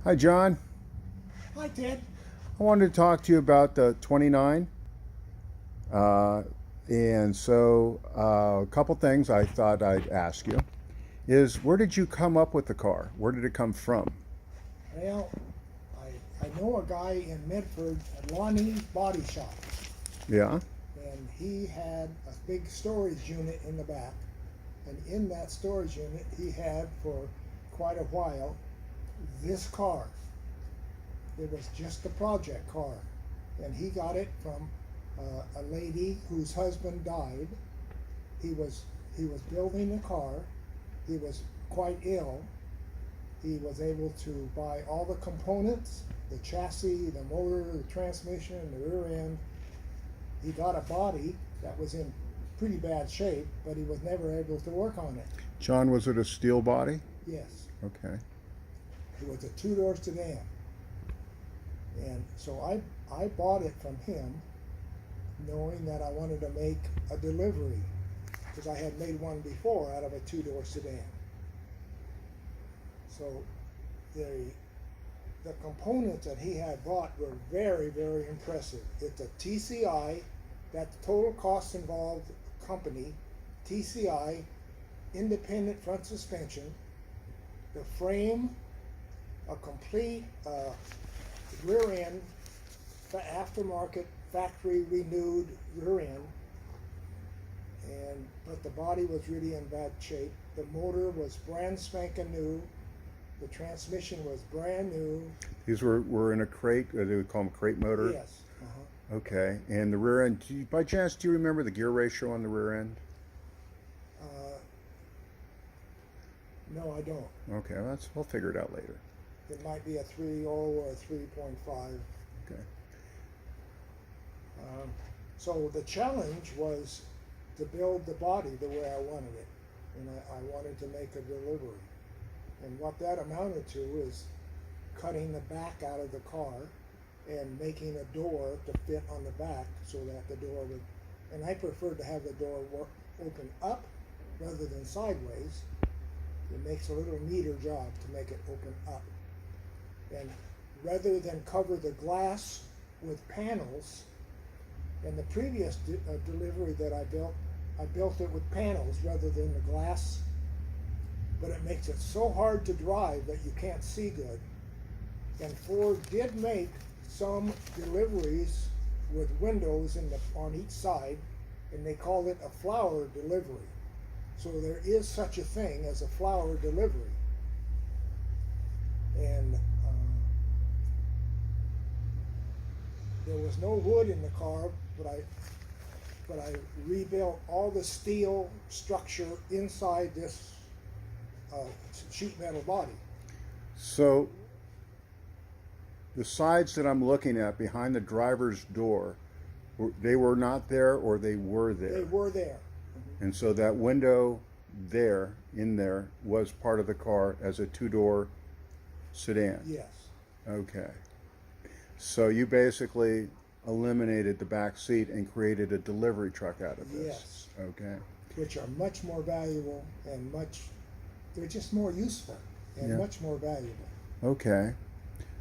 Hi, John. Hi, Ted. I wanted to talk to you about the 29. Uh, a couple things I thought I'd ask you is where did you come up with the car? Where did it come from? Well, I know a guy in Medford at Lonnie's Body Shop, Yeah. and he had a big storage unit in the back. And in that storage unit, he had for quite a while this car. It was just a project car, and he got it from a lady whose husband died. He was he was building the car. He was quite ill. He was able to buy all the components, the chassis, the motor, the transmission, the rear end. He got a body that was in pretty bad shape, but he was never able to work on it. John, was it a steel body? Yes, Okay. it was a two-door sedan. And so I bought it from him knowing that I wanted to make a delivery because I had made one before out of a two-door sedan. So the the components that he had bought were very, very impressive. It's a TCI, that total cost involved company, TCI, independent front suspension, the frame, a complete rear end, aftermarket, factory renewed rear end, and but the body was really in bad shape. The motor was brand spanking new. The transmission was brand new. These were in a crate, or they would call them crate motor. Yes. Uh-huh. Okay. And the rear end, by chance, do you remember the gear ratio on the rear end? Uh, no, I don't. Okay, we'll figure it out later. It might be a 3.0 or a 3.5. Okay. So the challenge was to build the body the way I wanted it. And I wanted to make a delivery. And what that amounted to is cutting the back out of the car and making a door to fit on the back so that the door would, and I preferred to have the door open up rather than sideways. It makes a little neater job to make it open up. And rather than cover the glass with panels, in the previous delivery that I built it with panels rather than the glass, but it makes it so hard to drive that you can't see good. And Ford did make some deliveries with windows on each side, and they called it a flower delivery. So there is such a thing as a flower delivery. And there was no wood in the car, but I rebuilt all the steel structure inside this sheet metal body. So the sides that I'm looking at behind the driver's door, they were not there or they were there. They were there. And so that window there, in there, was part of the car as a two-door sedan. Yes. Okay. So you basically eliminated the back seat and created a delivery truck out of this. Yes. Okay. Which are much more valuable and they're just more useful and Yeah. much more valuable. Okay.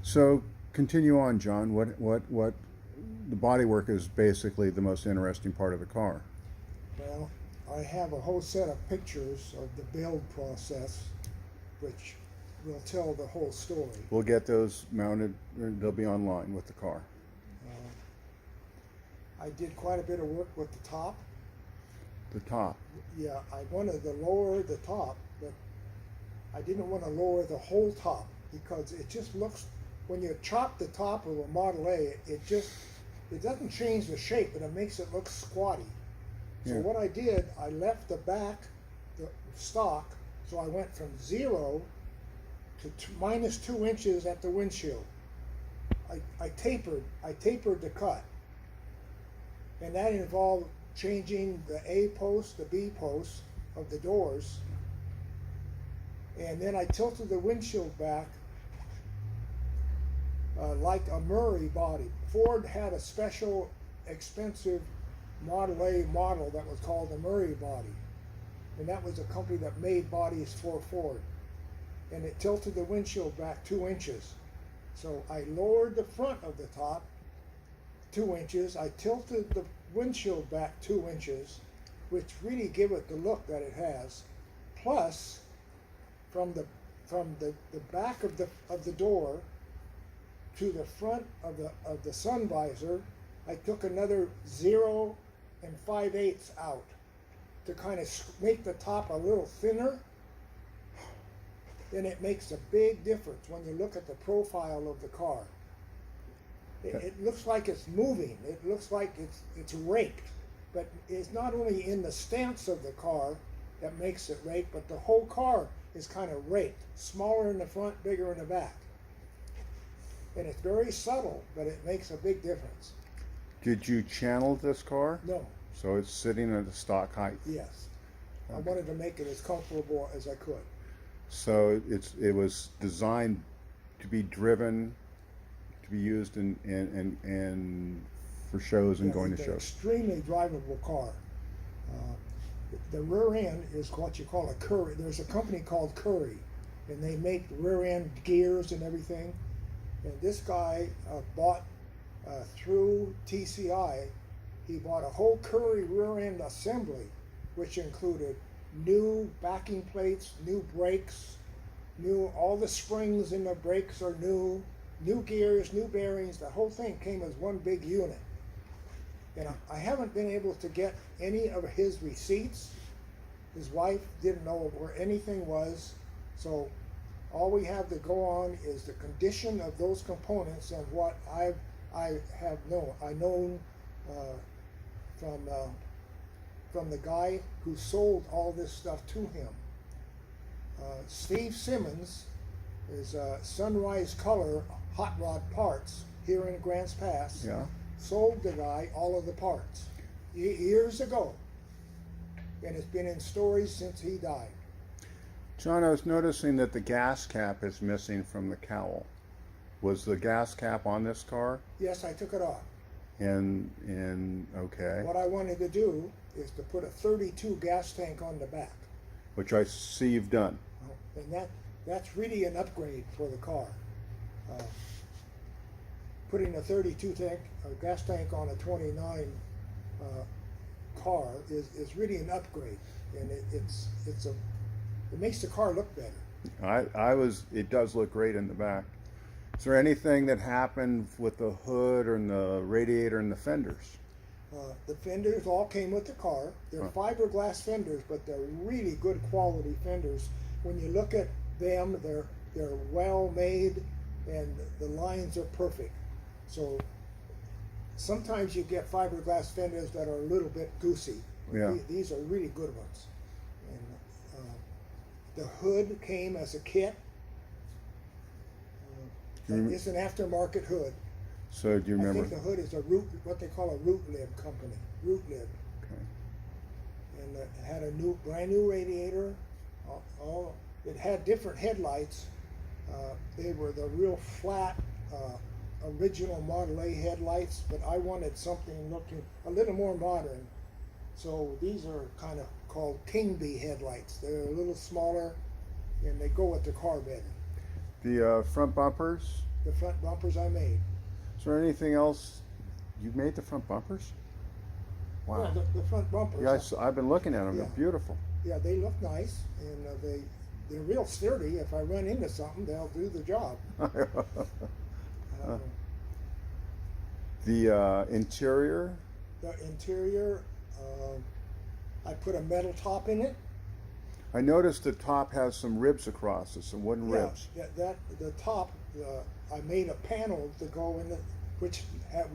So continue on, John. What the bodywork is basically the most interesting part of the car. Well, I have a whole set of pictures of the build process, which will tell the whole story. We'll get those mounted. They'll be online with the car. I did quite a bit of work with the top. The top. Yeah, I wanted to lower the top, but I didn't want to lower the whole top because it just looks, when you chop the top of a Model A, it doesn't change the shape, but it makes it look squatty. So Yeah. what I did, I left the back, the stock, so I went from 0 to minus 2 inches at the windshield. I tapered the cut. And that involved changing the A post, the B post of the doors. And then I tilted the windshield back like a Murray body. Ford had a special expensive Model A model that was called the Murray body. And that was a company that made bodies for Ford. And it tilted the windshield back 2 inches. So I lowered the front of the top 2 inches. I tilted the windshield back 2 inches, which really give it the look that it has. Plus, from the back of the door to the front of the sun visor, I took another 0 5/8 out to kind of make the top a little thinner. Then it makes a big difference when you look at the profile of the car. It looks like it's moving. It looks like it's raked, but it's not only in the stance of the car that makes it raked, but the whole car is kind of raked, smaller in the front, bigger in the back. And it's very subtle, but it makes a big difference. Did you channel this car? No. So it's sitting at a stock height. Yes. Okay. I wanted to make it as comfortable as I could. So it was designed to be driven, to be used in for shows and going to It's an shows. extremely drivable car. The rear end is what you call a Curry. There's a company called Curry, and they make rear end gears and everything. And this guy bought through TCI. He bought a whole Curry rear end assembly, which included new backing plates, new brakes, all the springs in the brakes are new gears, new bearings. The whole thing came as one big unit. And I haven't been able to get any of his receipts. His wife didn't know where anything was, so all we have to go on is the condition of those components and what I have known from the guy who sold all this stuff to him. Steve Simmons is Sunrise Color Hot Rod Parts here in Grants Pass. Yeah. Sold the guy all of the parts years ago, and it's been in storage since he died. John, I was noticing that the gas cap is missing from the cowl. Was the gas cap on this car? Yes, I took it off. And okay. What I wanted to do is to put a 32 gas tank on the back, Which I see you've done. and that's really an upgrade for the car. Putting a 32 gas tank on a 29 car is really an upgrade, and it makes the car look better. It does look great in the back. Is there anything that happened with the hood or in the radiator and the fenders? The fenders all came with the car. They're fiberglass fenders, but they're really good quality fenders. When you look at them, they're well made, and the lines are perfect. So sometimes you get fiberglass fenders that are a little bit goosey. Yeah. These are really good ones. And the hood came as a kit. It's an aftermarket hood. So do you remember? I think the hood is what they call a root lid company. Root lid. Okay. And it had a brand new radiator. It had different headlights. They were the real flat original Model A headlights, but I wanted something looking a little more modern. So these are kind of called King Bee headlights. They're a little smaller, and they go with the car better. The front bumpers? The front bumpers I made. Is there anything else? You made the front bumpers? Wow. Yeah, the front bumpers. Yeah, I've been looking at them. Yeah. They're beautiful. Yeah, they look nice, and they're real sturdy. If I run into something, they'll do the job. The interior? The interior, I put a metal top in it. I noticed the top has some ribs across it, some wooden ribs. Yeah, the top, I made a panel to go in which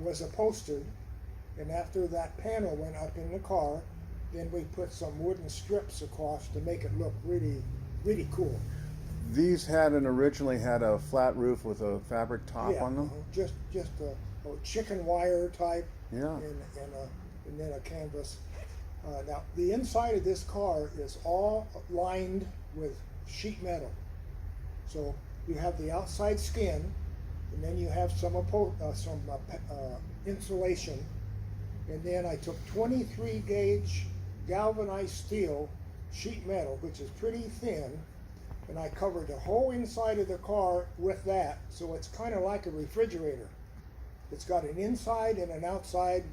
was upholstered, and after that panel went up in the car, then we put some wooden strips across to make it look really, really cool. These originally had a flat roof with a fabric top on them? Just a chicken wire type, Yeah. and then a canvas. Now, the inside of this car is all lined with sheet metal. So you have the outside skin, and then you have some insulation. And then I took 23 gauge galvanized steel sheet metal, which is pretty thin, and I covered the whole inside of the car with that, so it's kind of like a refrigerator. It's got an inside and an outside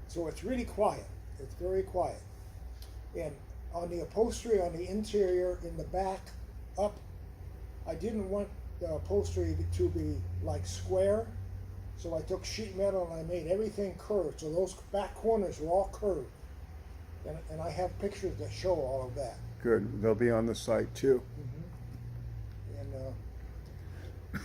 so it's really quiet. It's very quiet. And on the upholstery, on the interior, in the back, up, I didn't want the upholstery to be like square, so I took sheet metal and I made everything curved, so those back corners were all curved. And I have pictures that show all of that. Good. They'll be on the site too. Mm-hmm. And Do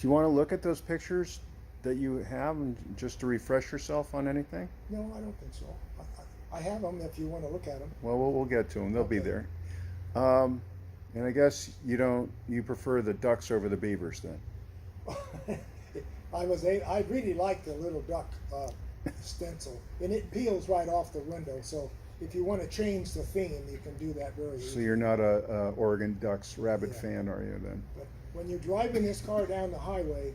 you want to look at those pictures that you have, and just to refresh yourself on anything? no, I don't think so. I have them if you want to look at them. Well, we'll get to them. They'll be Okay. there. And I guess you prefer the ducks over the beavers then? I really like the little duck stencil, and it peels right off the window. So if you want to change the theme, you can do that very So easily. you're not a Oregon Ducks rabbit Yeah. fan, are you then? But when you're driving this car down the highway,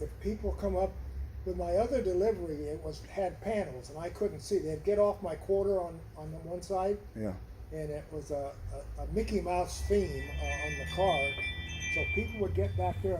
if people come up with my other delivery, had panels, and I couldn't see. They'd get off my quarter on the one side, Yeah. and it was a Mickey Mouse theme on the car. So people would get back there